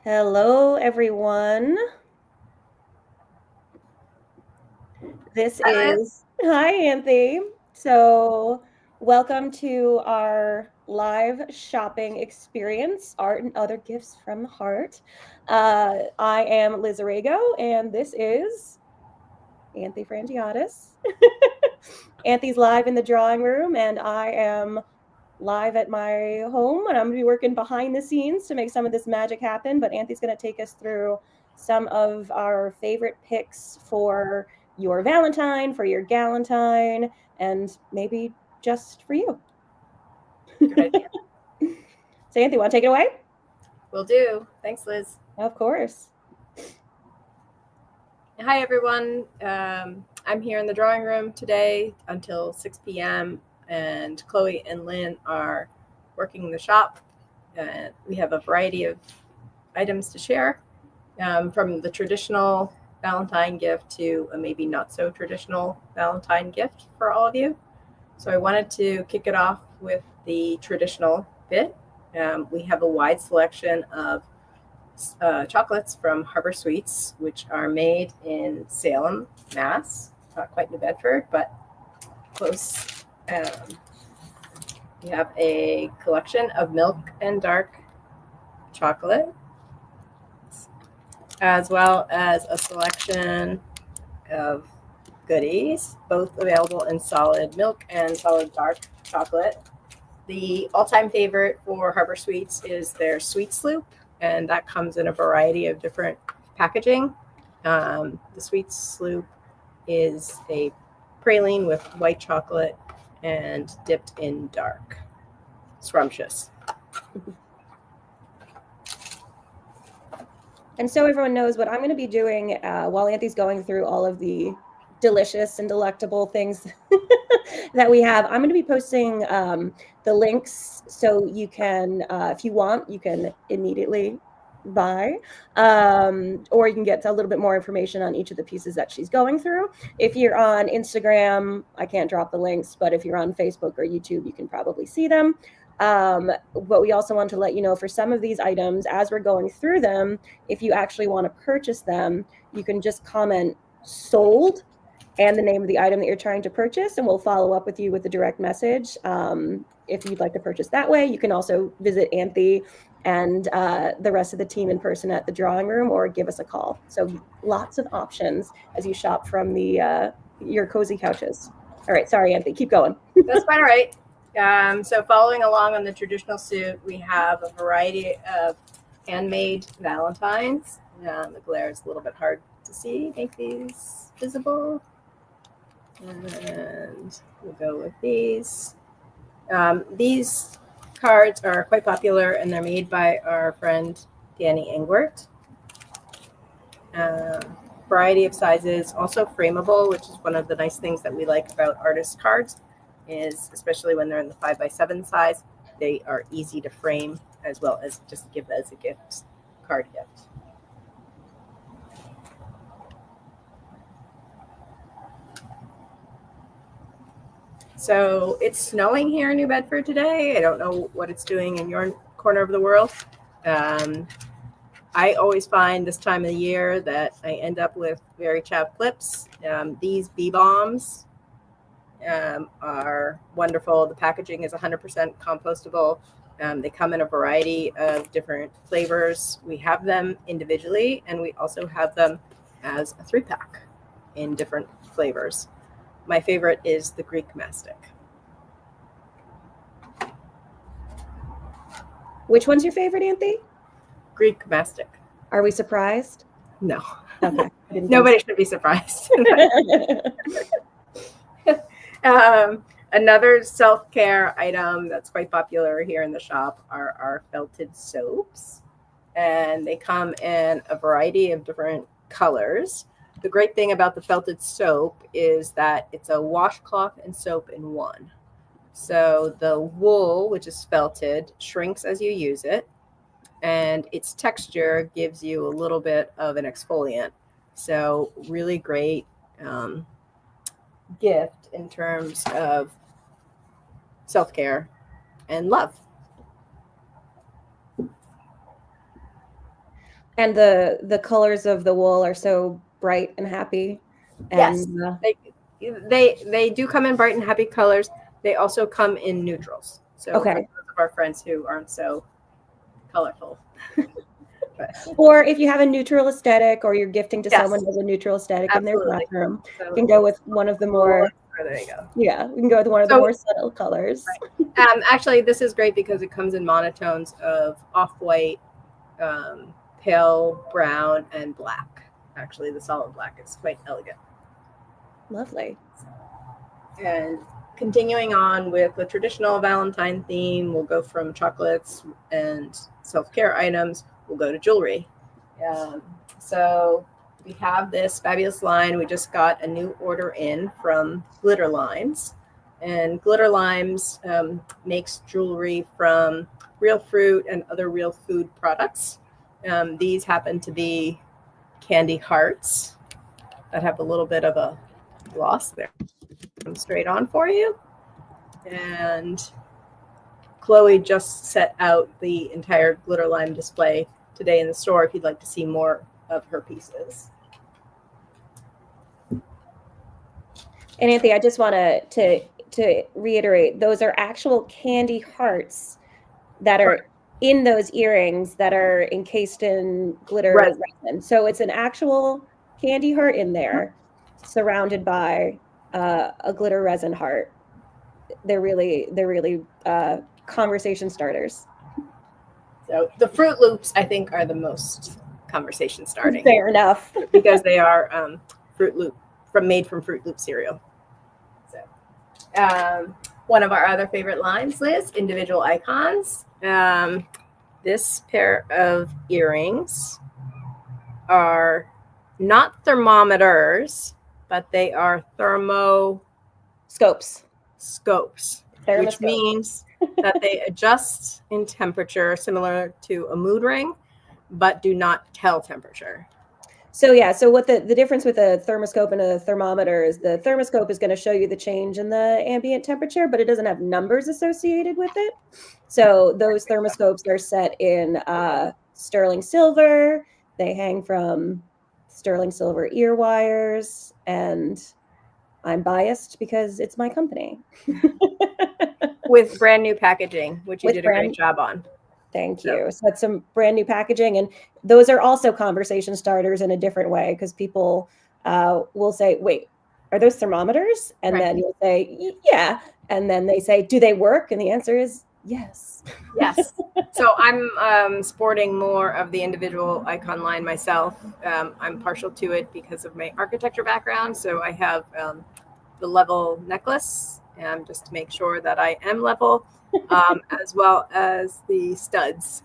Hello, everyone. This Hi, Liz. is, hi, Anthi. So, welcome to our live shopping experience, art and other gifts from the heart. I am Liz Arago, and this is Anthi Frangiotis. Anthi's live in the drawing room, and I am live at my home, and I'm going to be working behind the scenes to make some of this magic happen. But Anthony's going to take us through some of our favorite picks for your Valentine, for your galentine, and maybe just for you. Good idea. So, Anthony, want to take it away? Will do. Thanks, Liz. Of course. Hi, everyone. I'm here in the drawing room today until 6 p.m., and Chloe and Lynn are working the shop. We have a variety of items to share, from the traditional Valentine gift to a maybe not so traditional Valentine gift for all of you. So I wanted to kick it off with the traditional bit. We have a wide selection of chocolates from Harbor Sweets, which are made in Salem, Mass. Not quite New Bedford, but close. We have a collection of milk and dark chocolate, as well as a selection of goodies, both available in solid milk and solid dark chocolate. The all-time favorite for Harbor Sweets is their Sweet Sloop, and that comes in a variety of different packaging. The Sweet Sloop is a praline with white chocolate and dipped in dark. Scrumptious. And so everyone knows what I'm going to be doing while Anthony's going through all of the delicious and delectable things that we have. I'm going to be posting the links so you can, if you want, you can immediately buy, or you can get a little bit more information on each of the pieces that she's going through. If you're on Instagram, I can't drop the links, but if you're on Facebook or YouTube, you can probably see them. But we also want to let you know for some of these items, as we're going through them, if you actually want to purchase them, you can just comment sold and the name of the item that you're trying to purchase, and we'll follow up with you with a direct message. If you'd like to purchase that way, you can also visit Anthi and the rest of the team in person at the drawing room, or give us a call. So lots of options as you shop from your cozy couches. All right, sorry, Anthi, keep going. That's quite all right. So following along on the traditional suit, we have a variety of handmade valentines. The glare is a little bit hard to see. Make these visible. And we'll go with these. These cards are quite popular, and they're made by our friend Danny Engwert. Variety of sizes, also frameable, which is one of the nice things that we like about artist cards, is especially when they're in the 5x7 size, they are easy to frame as well as just give as a gift, card gift. So it's snowing here in New Bedford today. I don't know what it's doing in your corner of the world. I always find this time of the year that I end up with very chapped lips. These bee bombs are wonderful. The packaging is 100% compostable. They come in a variety of different flavors. We have them individually, and we also have them as a 3-pack in different flavors. My favorite is the Greek mastic. Which one's your favorite, Anthi? Greek mastic. Are we surprised? No. Okay. Nobody should be surprised. Another self-care item that's quite popular here in the shop are our felted soaps. And they come in a variety of different colors. The great thing about the felted soap is that it's a washcloth and soap in one. So the wool, which is felted, shrinks as you use it, and its texture gives you a little bit of an exfoliant. So really great gift in terms of self-care and love. And the colors of the wool are so bright and happy. Yes, And they do come in bright and happy colors. They also come in neutrals. So for okay. those of our friends who aren't so colorful. Or if you have a neutral aesthetic, or you're gifting to Yes, someone who has a neutral aesthetic in their absolutely. bathroom, So you can go with one of the more, there you go. yeah, we can go with one of the So- more subtle colors. Right. Actually, this is great because it comes in monotones of off-white, pale brown, and black. Actually, the solid black is quite elegant. Lovely. And continuing on with the traditional Valentine theme, we'll go from chocolates and self-care items. We'll go to jewelry. So we have this fabulous line. We just got a new order in from Glitter Limes. And Glitter Limes makes jewelry from real fruit and other real food products. These happen to be candy hearts that have a little bit of a gloss there. Come straight on for you. And Chloe just set out the entire glitter lime display today in the store if you'd like to see more of her pieces. And Anthony, I just want to reiterate, those are actual candy hearts that are in those earrings that are encased in glitter resin. So it's an actual candy heart in there, surrounded by a glitter resin heart. They're really conversation starters. So the Fruit Loops, I think, are the most conversation starting. Fair enough. Because they are Fruit Loop made from Fruit Loop cereal. So one of our other favorite lines, Liz, individual icons. This pair of earrings are not thermometers, but they are scopes, which means that they adjust in temperature similar to a mood ring, but do not tell temperature. So yeah, so what the difference with a thermoscope and a thermometer is, the thermoscope is going to show you the change in the ambient temperature, but it doesn't have numbers associated with it. So those thermoscopes are set in sterling silver. They hang from sterling silver ear wires, and I'm biased because it's my company. With brand new packaging, which you did a great job on. Thank you. So that's some brand new packaging. And those are also conversation starters in a different way, because people will say, wait, are those thermometers? And then you'll say, yeah. And then they say, do they work? And the answer is yes. Yes. So I'm sporting more of the individual icon line myself. I'm partial to it because of my architecture background. So I have the level necklace, just to make sure that I am level. As well as the studs,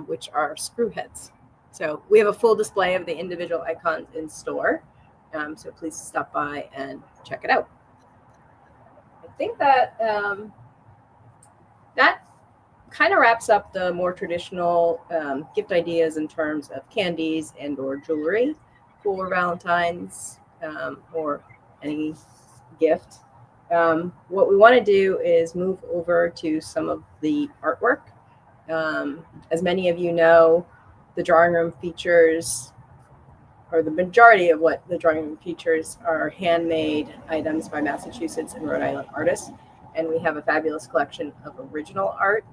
which are screw heads. So we have a full display of the individual icons in store. So please stop by and check it out. I think that that kind of wraps up the more traditional gift ideas in terms of candies and or jewelry for Valentine's or any gift. What we want to do is move over to some of the artwork. As many of you know, the drawing room features, or the majority of what the drawing room features, are handmade items by Massachusetts and Rhode Island artists. And we have a fabulous collection of original art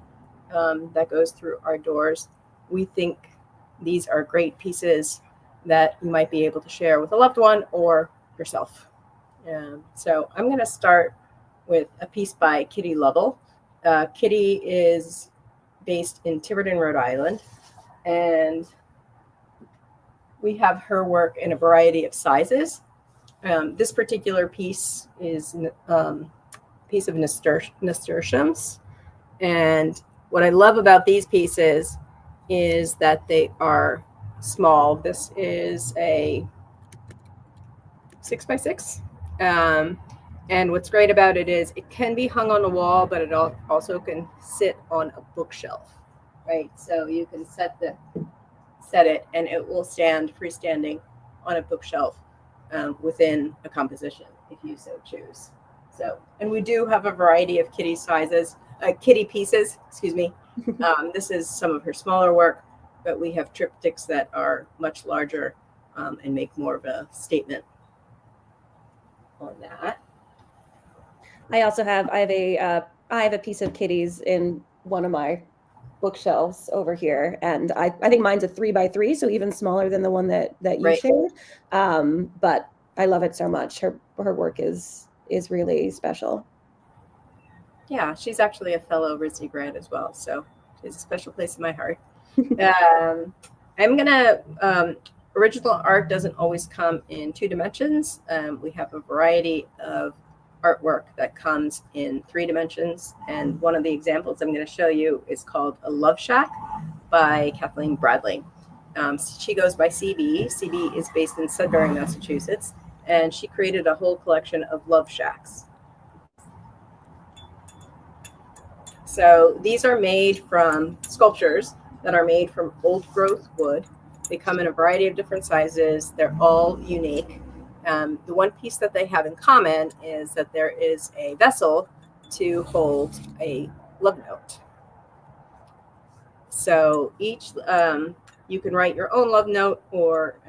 that goes through our doors. We think these are great pieces that you might be able to share with a loved one or yourself. So I'm going to start with a piece by Kitty Lovell. Kitty is based in Tiverton, Rhode Island, and we have her work in a variety of sizes. This particular piece is a piece of nasturtiums, and what I love about these pieces is that they are small. This is a 6x6. And what's great about it is it can be hung on a wall, but it also can sit on a bookshelf, right? So you can set it and it will stand freestanding on a bookshelf within a composition if you so choose. So, and we do have a variety of kitty pieces, excuse me. This is some of her smaller work, but we have triptychs that are much larger and make more of a statement on that. I have a piece of kitties in one of my bookshelves over here, and I think mine's a 3x3, so even smaller than the one that you Right. shared. But I love it so much. Her work is really special. Yeah, she's actually a fellow RISD grad as well, so she has a special place in my heart. I'm gonna original art doesn't always come in 2 dimensions. We have a variety of artwork that comes in 3 dimensions, and one of the examples I'm going to show you is called A Love Shack by Kathleen Bradley. She goes by CB. CB is based in Sudbury, Massachusetts, and she created a whole collection of love shacks. So these are made from sculptures that are made from old growth wood. They come in a variety of different sizes. They're all unique. The one piece that they have in common is that there is a vessel to hold a love note. So each, you can write your own love note or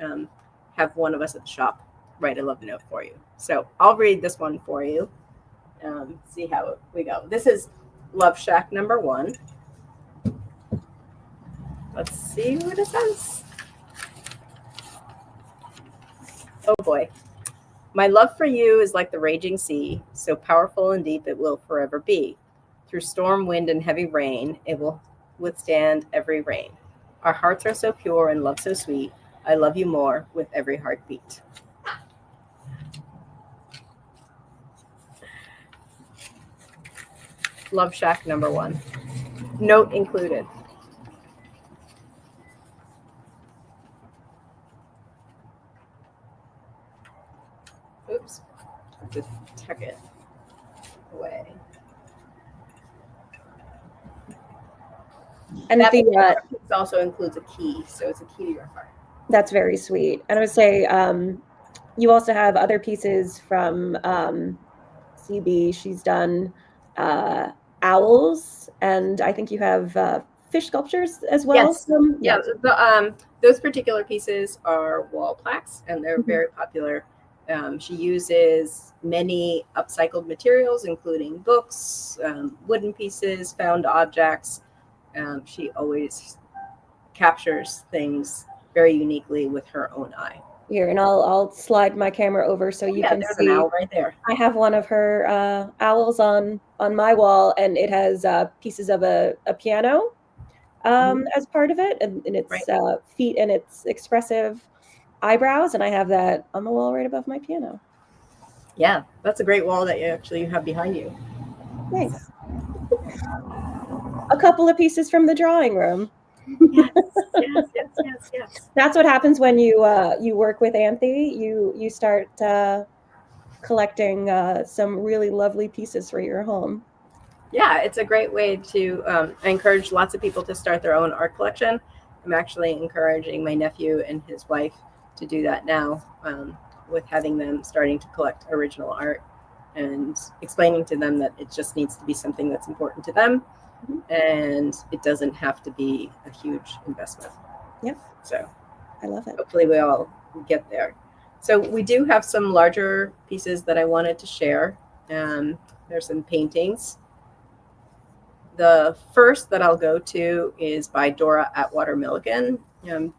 have one of us at the shop write a love note for you. So I'll read this one for you. See how we go. This is Love Shack number 1. Let's see what it says. Oh boy. My love for you is like the raging sea, so powerful and deep it will forever be. Through storm, wind, and heavy rain, it will withstand every rain. Our hearts are so pure and love so sweet. I love you more with every heartbeat. Love Shack number 1. Note included. Oops. I have to tuck it away. And that the also includes a key, so it's a key to your heart. That's very sweet. And I would say you also have other pieces from CB. She's done owls, and I think you have fish sculptures as well. Yes. Those particular pieces are wall plaques, and they're very popular. She uses many upcycled materials, including books, wooden pieces, found objects. She always captures things very uniquely with her own eye. Here, and I'll slide my camera over so you can there's see. An owl right there. I have one of her owls on my wall, and it has pieces of a piano as part of it, and its feet and its expressive eyebrows, and I have that on the wall right above my piano. Yeah, that's a great wall that you have behind you. Nice. A couple of pieces from the drawing room. Yes. That's what happens when you work with Anthi. You start collecting some really lovely pieces for your home. Yeah, it's a great way to I encourage lots of people to start their own art collection. I'm actually encouraging my nephew and his wife to do that now, with having them starting to collect original art and explaining to them that it just needs to be something that's important to them, and it doesn't have to be a huge investment. Yep. So I love it. Hopefully we all get there. So we do have some larger pieces that I wanted to share. There's some paintings. The first that I'll go to is by Dora Atwater Milligan.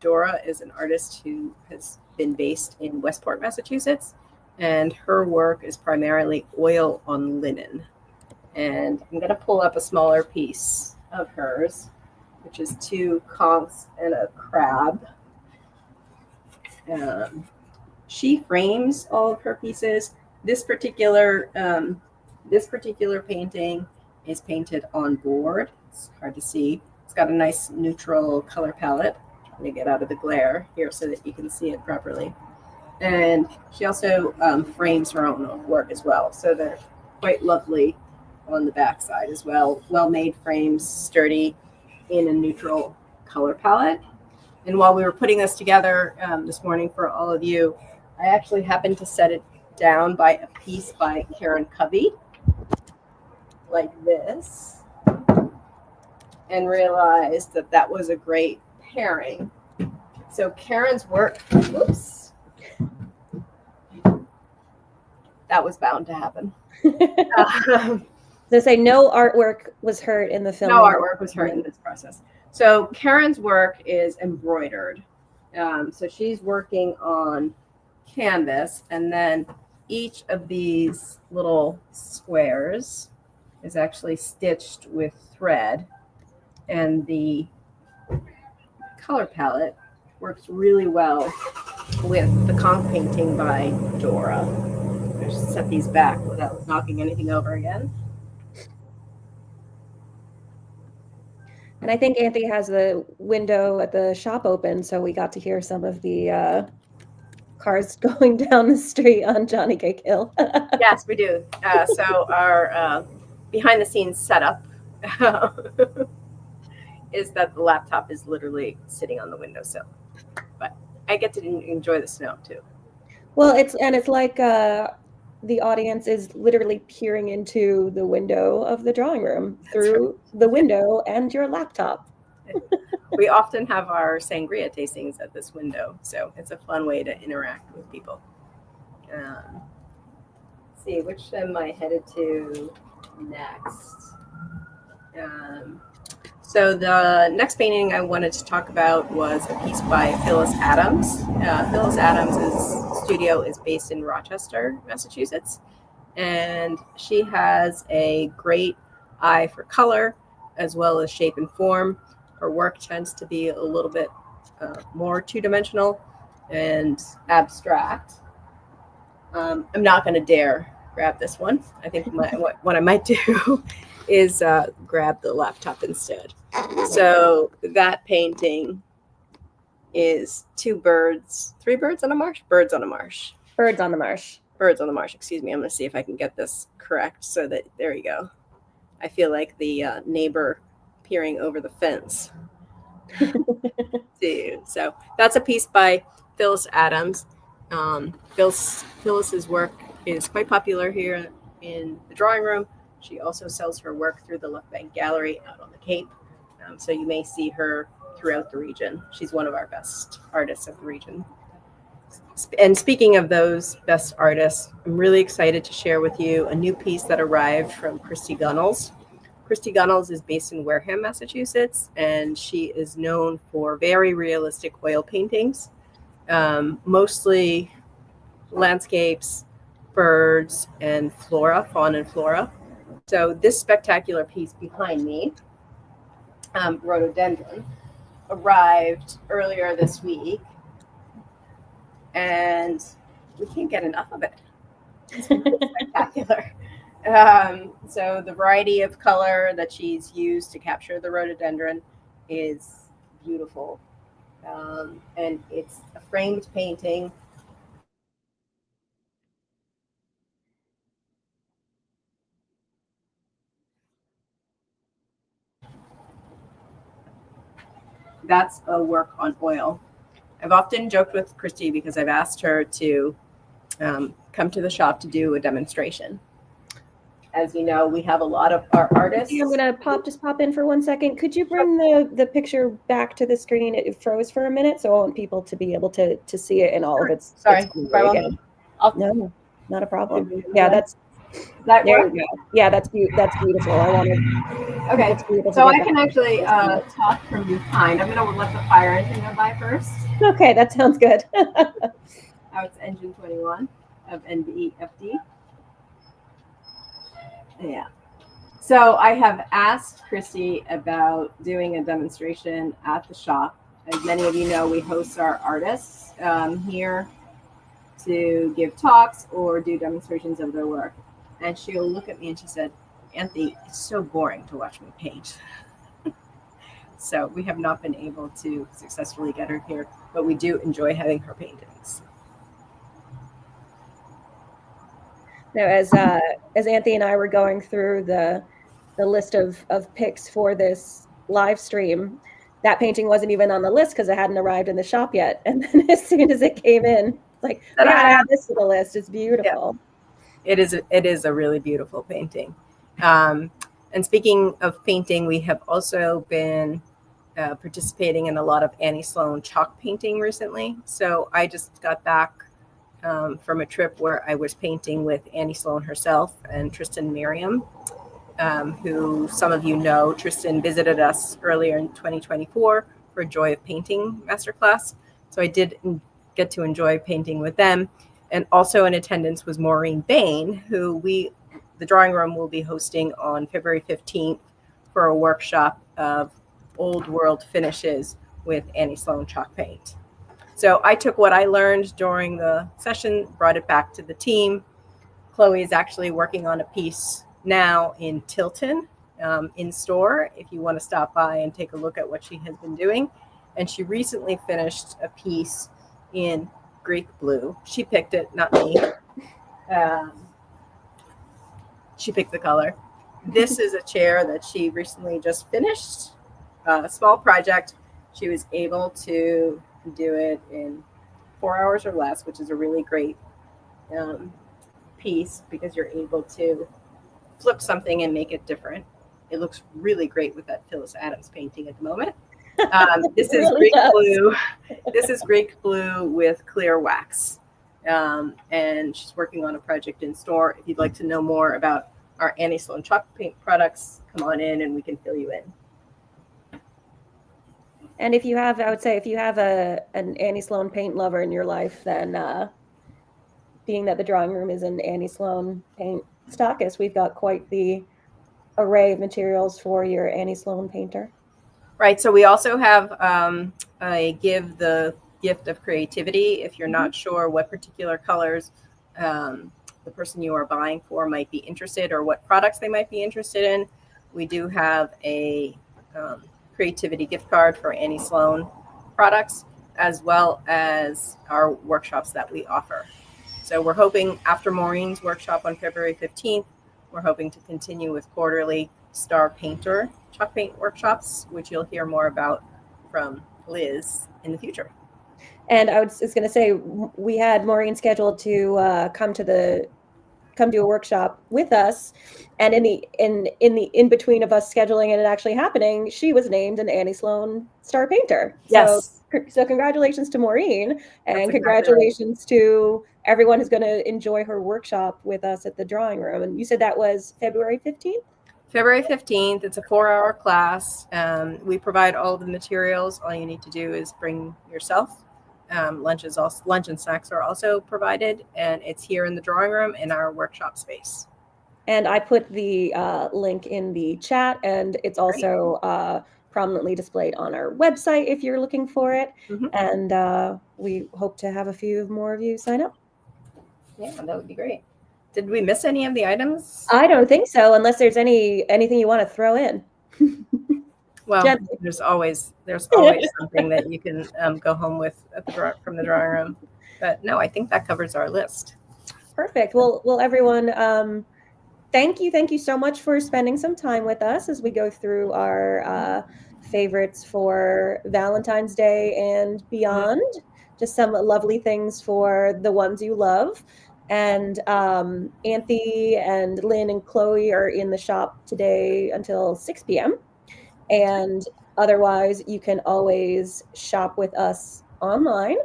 Dora is an artist who has been based in Westport, Massachusetts, and her work is primarily oil on linen. And I'm going to pull up a smaller piece of hers, which is 2 conchs and a crab. She frames all of her pieces. This particular painting is painted on board. It's hard to see. It's got a nice neutral color palette. I'm trying to get out of the glare here so that you can see it properly. And she also frames her own work as well. So they're quite lovely on the back side as well. Well-made frames, sturdy, in a neutral color palette. And while we were putting this together this morning for all of you, I actually happened to set it down by a piece by Karen Covey, like this, and realized that that was a great comparing. So Karen's work, oops, that was bound to happen. They say no artwork was hurt in the film. No artwork was hurt in this process. So Karen's work is embroidered. So she's working on canvas, and then each of these little squares is actually stitched with thread, and the color palette works really well with the conch painting by Dora. I'll just set these back without knocking anything over again. And I think Anthi has the window at the shop open, so we got to hear some of the cars going down the street on Johnny Cake Hill. Yes, we do. So our behind the scenes setup is that the laptop is literally sitting on the windowsill. But I get to enjoy the snow too. Well, it's like the audience is literally peering into the window of the drawing room through the window and your laptop. We often have our sangria tastings at this window, so it's a fun way to interact with people. Let's see, which am I headed to next? So the next painting I wanted to talk about was a piece by Phyllis Adams. Phyllis Adams' studio is based in Rochester, Massachusetts, and she has a great eye for color as well as shape and form. Her work tends to be a little bit more two-dimensional and abstract. I'm not going to dare grab this one. I think what I might do is grab the laptop instead. So that painting is three birds on a marsh? Birds on a marsh. Birds on the marsh. Birds on the marsh, excuse me. I'm going to see if I can get this correct so that, there you go. I feel like the neighbor peering over the fence. So that's a piece by Phyllis Adams. Phyllis's work is quite popular here in the drawing room. She also sells her work through the Left Bank Gallery out on the Cape. So you may see her throughout the region. She's one of our best artists of the region. And speaking of those best artists, I'm really excited to share with you a new piece that arrived from Christy Gunnels. Christy Gunnels is based in Wareham, Massachusetts, and she is known for very realistic oil paintings, mostly landscapes, birds, and fauna and flora. So this spectacular piece behind me, Rhododendron, arrived earlier this week, and we can't get enough of it. It's spectacular. So the variety of color that she's used to capture the rhododendron is beautiful. And it's a framed painting. That's a work on oil. I've often joked with Christy because I've asked her to come to the shop to do a demonstration. As you know, we have a lot of our artists. I'm gonna pop in for 1 second. Could you bring the picture back to the screen? It froze for a minute, so I want people to be able to see it in all of its. Sorry, no, not a problem. Yeah, there you go. Yeah, that's beautiful. I wanted. Okay, so I can actually talk from behind. I'm gonna let the fire engine go by first. Okay, that sounds good. Now it's engine 21 of NBEFD. Yeah. So I have asked Christy about doing a demonstration at the shop. As many of you know, we host our artists here to give talks or do demonstrations of their work. And she'll look at me and she said, Anthi, it's so boring to watch me paint. So we have not been able to successfully get her here, but we do enjoy having her paintings. Now, as Anthi and I were going through the list of picks for this live stream, that painting wasn't even on the list because it hadn't arrived in the shop yet. And then as soon as it came in, it's like, we gotta add this to the list. It's beautiful. Yeah. It is a really beautiful painting. And speaking of painting, we have also been participating in a lot of Annie Sloan chalk painting recently. So I just got back from a trip where I was painting with Annie Sloan herself and Tristan Miriam, who some of you know. Tristan visited us earlier in 2024 for Joy of Painting masterclass. So I did get to enjoy painting with them. And also in attendance was Maureen Bain, who the drawing room will be hosting on February 15th for a workshop of old world finishes with Annie Sloan chalk paint. So I took what I learned during the session, brought it back to the team. Chloe is actually working on a piece now in Tilton in store, if you want to stop by and take a look at what she has been doing. And she recently finished a piece in Greek blue. She picked it, not me. She picked the color. This is a chair that she recently just finished, a small project. She was able to do it in 4 hours or less, which is a really great piece because you're able to flip something and make it different. It looks really great with that Phyllis Adams painting at the moment. This is really Greek blue. This is Greek blue with clear wax. And she's working on a project in store. If you'd like to know more about our Annie Sloan chalk paint products, come on in and we can fill you in. And if you have, I would say, if you have an Annie Sloan paint lover in your life, then being that the drawing room is an Annie Sloan paint stockist, we've got quite the array of materials for your Annie Sloan painter. Right. So we also have a give the gift of creativity. If you're not sure what particular colors the person you are buying for might be interested or what products they might be interested in, we do have a creativity gift card for Annie Sloan products, as well as our workshops that we offer. So we're hoping after Maureen's workshop on February 15th, we're hoping to continue with quarterly star painter chalk paint workshops, which you'll hear more about from Liz in the future. And I was going to say, we had Maureen scheduled to come to a workshop with us, and in between of us scheduling it and actually happening, she was named an Annie Sloan star painter. Yes. So congratulations to Maureen, and congratulations to everyone who's going to enjoy her workshop with us at the drawing room. And you said that was February 15th? February 15th. It's a 4-hour class. We provide all the materials. All you need to do is bring yourself. Lunch and snacks are also provided, and it's here in the drawing room in our workshop space. And I put the link in the chat, and it's also prominently displayed on our website if you're looking for it. And we hope to have a few more of you sign up. Yeah, that would be great. Did we miss any of the items? I don't think so, unless there's anything you want to throw in. Well, there's always something that you can go home with from the drawing room. But no, I think that covers our list. Perfect. Well, everyone, thank you so much for spending some time with us as we go through our favorites for Valentine's Day and beyond. Just some lovely things for the ones you love. And Anthi and Lynn and Chloe are in the shop today until 6 p.m. And otherwise, you can always shop with us online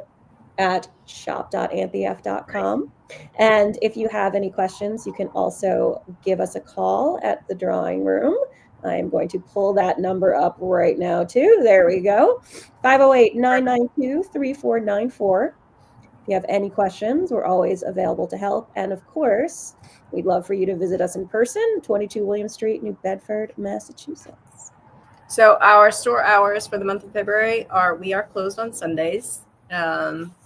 at shop.anthif.com. And if you have any questions, you can also give us a call at the drawing room. I'm going to pull that number up right now, too. There we go. 508-992-3494. If you have any questions, we're always available to help. And of course, we'd love for you to visit us in person, 22 William Street, New Bedford, Massachusetts. So our store hours for the month of February we are closed on Sundays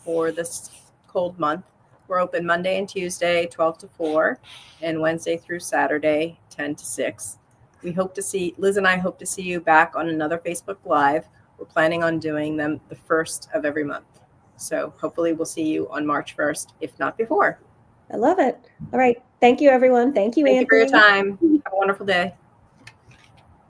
for this cold month. We're open Monday and Tuesday, 12 to 4, and Wednesday through Saturday, 10 to 6. Liz and I hope to see you back on another Facebook Live. We're planning on doing them the first of every month. So hopefully we'll see you on March 1st, if not before. I love it. All right. Thank you, everyone. Thank you, Anthi. Thank you for your time. Have a wonderful day.